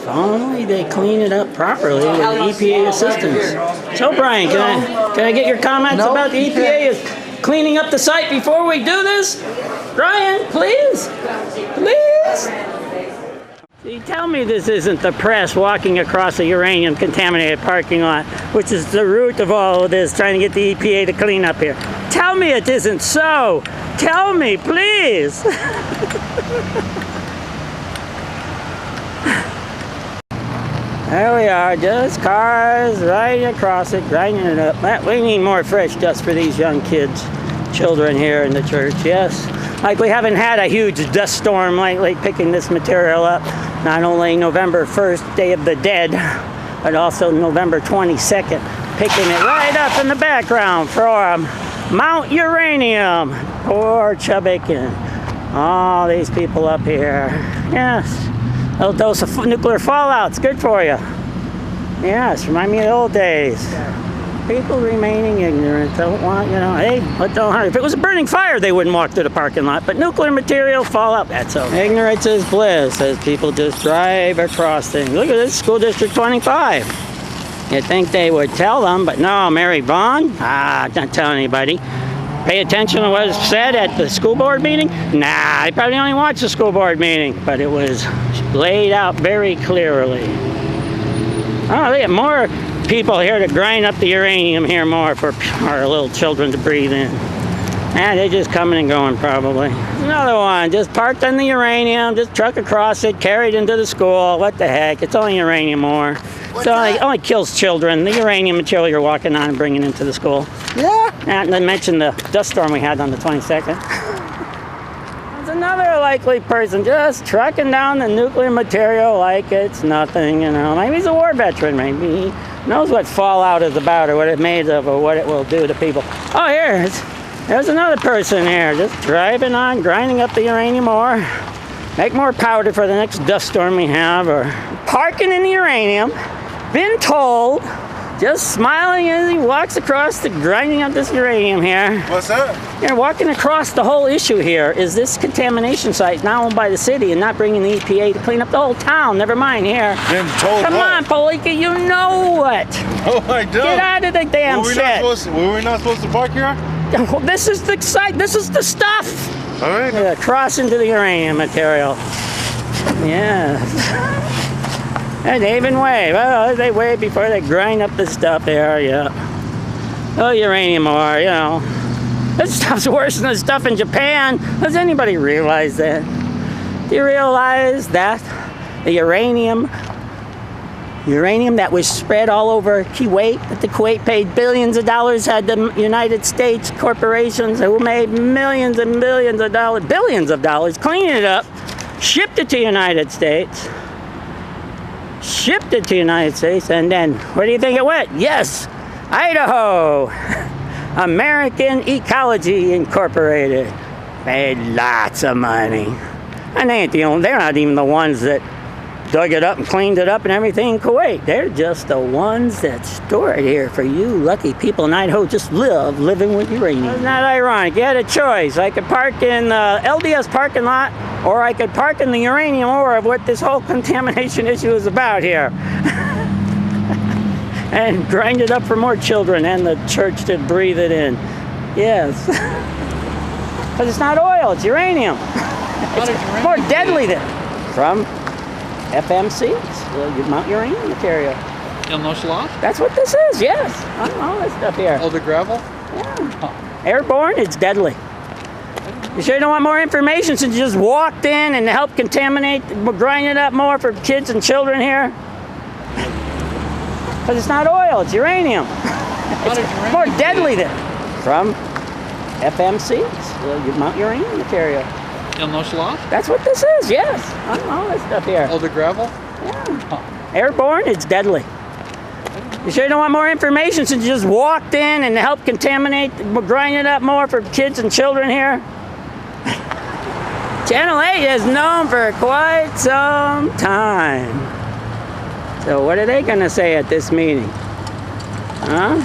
If only they clean it up properly with EPA assistance. So Brian, can I get your comments about the EPA is cleaning up the site before we do this? Brian, please? Please? See, tell me this isn't the press walking across a uranium-contaminated parking lot, which is the root of all of this, trying to get the EPA to clean up here. Tell me it isn't so. Tell me, please. There we are, just cars riding across it, grinding it up. We need more fresh dust for these young kids, children here in the church, yes. Like we haven't had a huge dust storm lately picking this material up. Not only November 1st, Day of the Dead, but also November 22nd, picking it right up in the background from Mount Uranium. Poor Chubbuck and all these people up here. Yes, a little dose of nuclear fallout's good for you. Yes, remind me of the old days. People remaining ignorant, don't want, you know, hey, but don't hurry. If it was a burning fire, they wouldn't walk through the parking lot. But nuclear material, fallout, that's okay. Ignorance is bliss, as people just drive across things. Look at this, School District 25. You'd think they would tell them, but no, Mary Vaughn, don't tell anybody. Pay attention to what was said at the school board meeting? Nah, they probably only watched the school board meeting, but it was laid out very clearly. Oh, they have more people here to grind up the uranium here more for our little children to breathe in. And they're just coming and going probably. Another one, just parked on the uranium, just truck across it, carried into the school. What the heck, it's only uranium ore. It only kills children, the uranium material you're walking on and bringing into the school. Yeah. Not to mention the dust storm we had on the 22nd. There's another likely person just trucking down the nuclear material like it's nothing, you know. Maybe he's a war veteran, maybe he knows what fallout is about or what it's made of or what it will do to people. Oh, there's another person here just driving on, grinding up the uranium ore. Make more powder for the next dust storm we have, or parking in the uranium. Been told, just smiling as he walks across the grinding up this uranium here. What's that? You're walking across the whole issue here is this contamination site now owned by the city and not bringing the EPA to clean up the whole town. Never mind here. Been told Come what? on, Polika, you know what? Oh, I don't. Get out of the damn shit. Were we not supposed to park here? This is the site. This is the stuff. All right. Yeah, cross into the uranium material. Yeah. And they even wave. Oh, they wave before they grind up the stuff there, yeah. Oh, uranium ore, you know. This stuff's worse than the stuff in Japan. Does anybody realize that? Do you realize that the uranium that was spread all over Kuwait, that the Kuwait paid billions of dollars, had the United States corporations who made millions and millions of dollars, billions of dollars, cleaning it up, shipped it to the United States, and then where do you think it went? Yes, Idaho, American Ecology Incorporated, made lots of money. And they're not even the ones that dug it up and cleaned it up and everything in Kuwait. They're just the ones that store it here for you lucky people in Idaho just living with uranium. Isn't that ironic? You had a choice. I could park in the LDS parking lot, or I could park in the uranium ore of what this whole contamination issue is about here. And grind it up for more children and the church to breathe it in. Yes. Because it's not oil, it's uranium. It's more deadly than from FMC, Mount Uranium material. That's what this is, yes. All this stuff here. Oh, the gravel? Yeah. Airborne, it's deadly. You sure don't want more information since you just walked in and helped contaminate, grind it up more for kids and children here? Because it's not oil, it's uranium. It's more deadly than from FMC, Mount Uranium material. That's what this is, yes. All this stuff here. Oh, the gravel? Yeah. Airborne, it's deadly. You sure don't want more information since you just walked in and helped contaminate, grind it up more for kids and children here? Channel 8 is known for quite some time. So what are they going to say at this meeting? Huh?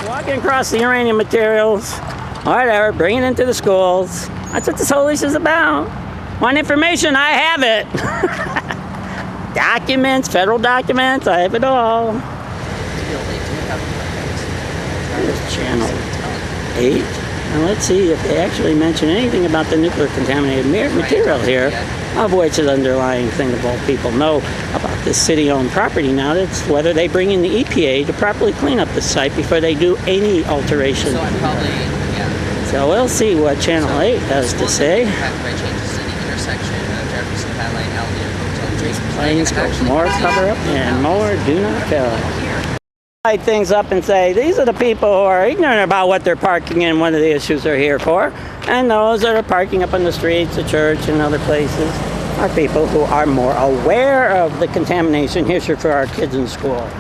Walking across the uranium materials, whatever, bring it into the schools. That's what this whole issue is about. Want information? I have it. documents, federal documents. I have it all. Here's channel 8. And let's see if they actually mention anything about the nuclear contaminated material here, of which the underlying thing of all people know about this city-owned property now. That's whether they bring in the EPA to properly clean up the site before they do any alteration. So we'll see what Channel 8 has to say. Planes go more cover-up and more do not tell. Light things up and say, these are the people who are ignorant about what they're parking in, one of the issues they're here for. And those that are parking up on the streets, the church, and other places are people who are more aware of the contamination here for our kids in schools.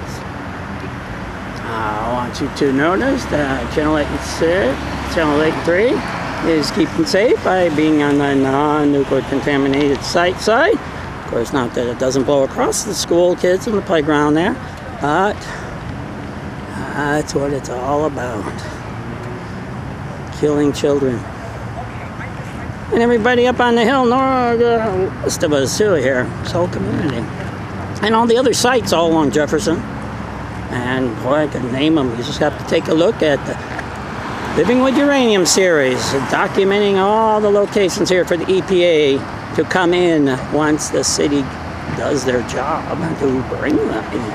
I want you to notice that Channel 8.3 is keeping safe by being on the non-nuclear contaminated site side. Of course, not that it doesn't blow across the school kids in the playground there, but that's what it's all about. Killing children. And everybody up on the hill, most of us too here, this whole community. And all the other sites all along Jefferson. And boy, I could name them. You just have to take a look at the Living with Uranium series, documenting all the locations here for the EPA to come in once the city does their job to bring them in.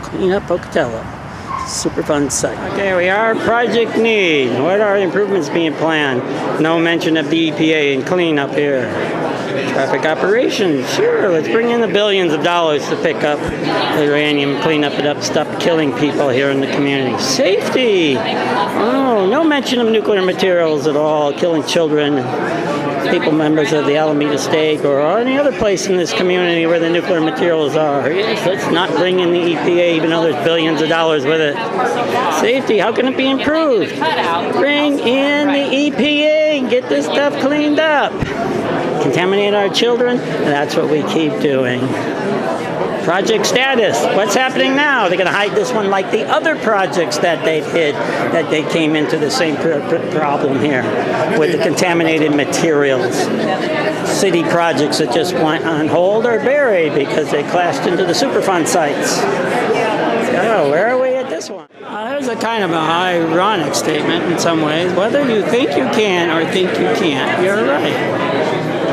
Clean up Pocatello. Superfund site. Okay, here we are. Project need. What are improvements being planned? No mention of the EPA and cleanup here. Traffic operations. Sure, let's bring in the billions of dollars to pick up the uranium, clean up it up, stop killing people here in the community. Safety. Oh, no mention of nuclear materials at all, killing children, people members of the Alameda State or any other place in this community where the nuclear materials are. Yes, let's not bring in the EPA even though there's billions of dollars with it. Safety, how can it be improved? Bring in the EPA and get this stuff cleaned up. Contaminate our children, and that's what we keep doing. Project status. What's happening now? They're going to hide this one like the other projects that they've hid, that they came into the same problem here with the contaminated materials. City projects that just went on hold or buried because they clashed into the Superfund sites. So where are we at this one? There's a kind of an ironic statement in some ways. Whether you think you can or think you can't, you're right.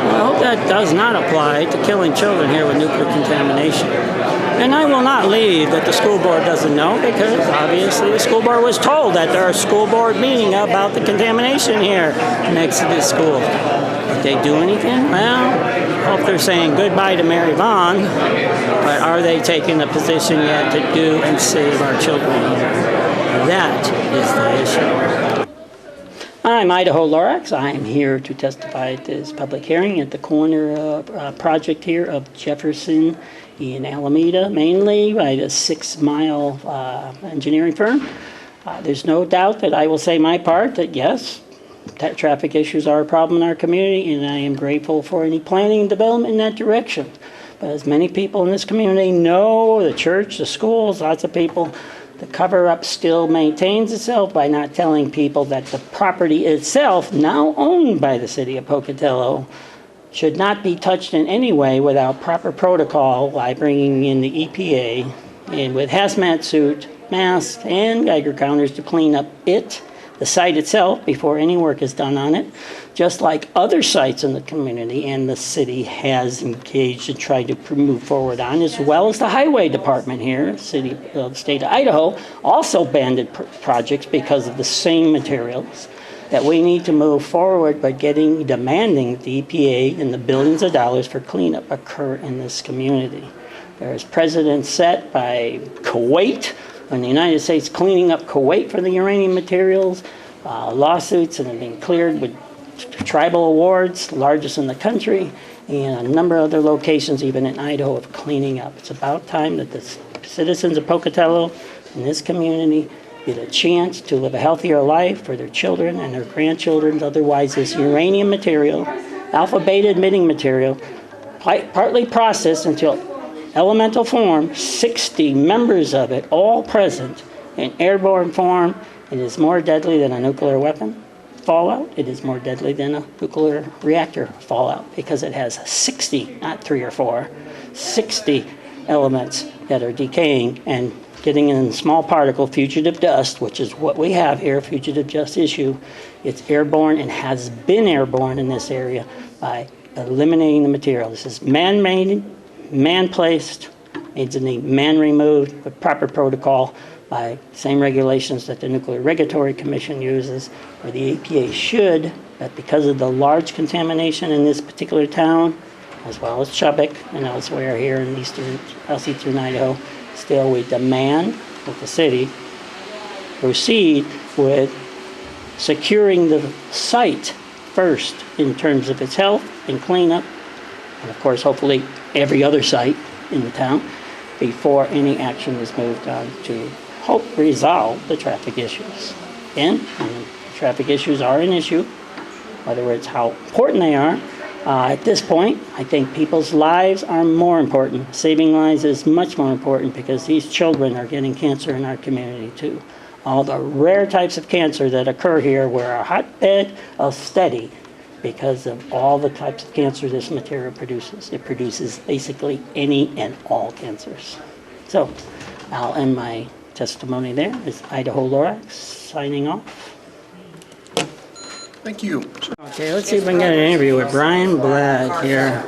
I hope that does not apply to killing children here with nuclear contamination. And I will not leave that the school board doesn't know, because obviously the school board was told that there are school board meeting about the contamination here next to this school. Did they do anything? Well, I hope they're saying goodbye to Mary Vaughn, but are they taking a position yet to do and save our children here? That is the issue. I'm Idaho Lorax. I'm here to testify at this public hearing at the corner project here of Jefferson in Alameda, mainly by the 6 Mile engineering firm. There's no doubt that I will say my part that yes, that traffic issues are a problem in our community, and I am grateful for any planning and development in that direction. But as many people in this community know, the church, the schools, lots of people, the cover-up still maintains itself by not telling people that the property itself, now owned by the city of Pocatello, should not be touched in any way without proper protocol by bringing in the EPA and with hazmat suit, masks, and Geiger counters to clean up the site itself, before any work is done on it, just like other sites in the community and the city has engaged and tried to move forward on, as well as the highway department here, the state of Idaho, also banned projects because of the same materials, that we need to move forward by demanding the EPA and the billions of dollars for cleanup occur in this community. There's precedent set by Kuwait, when the United States cleaning up Kuwait for the uranium materials, lawsuits that have been cleared with tribal awards, largest in the country, and a number of other locations, even in Idaho, of cleaning up. It's about time that the citizens of Pocatello in this community get a chance to live a healthier life for their children and their grandchildren. Otherwise, this uranium material, alpha-beta emitting material, partly processed until elemental form, 60 members of it, all present in airborne form, and is more deadly than a nuclear weapon. fallout, it is more deadly than a nuclear reactor fallout because it has 60, not 3 or 4, 60 elements that are decaying and getting in small particle fugitive dust, which is what we have here, fugitive dust issue. It's airborne and has been airborne in this area by eliminating the material. This is man-made, man-placed, needs to be man-removed with proper protocol by same regulations that the Nuclear Regulatory Commission uses, or the EPA should, but because of the large contamination in this particular town, as well as Chubbuck and elsewhere here in southeastern Idaho, still we demand that the city proceed with securing the site first in terms of its health and cleanup, and of course hopefully every other site in the town, before any action is moved on to help resolve the traffic issues. Again, traffic issues are an issue, whether it's how important they are. At this point, I think people's lives are more important. Saving lives is much more important because these children are getting cancer in our community too. All the rare types of cancer that occur here, we're a hotbed of study because of all the types of cancer this material produces. It produces basically any and all cancers. So I'll end my testimony there. This is Idaho Lorax signing off. Thank you. Okay, let's see if we can get an interview with Brian Blatt here.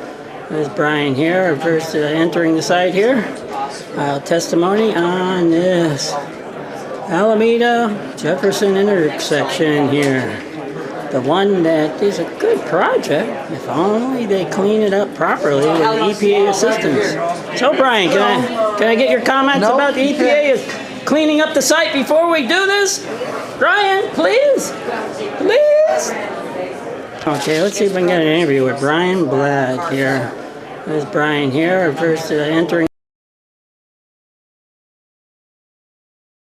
There's Brian here, first entering the site here. Testimony on this Alameda Jefferson intersection here. The one that is a good project, if only they clean it up properly with the EPA assistance. So Brian, can I get your comments about the EPA is cleaning up the site before we do this? Brian, please? Please? Okay, let's see if we can get an interview with Brian Blatt here. There's Brian here, first entering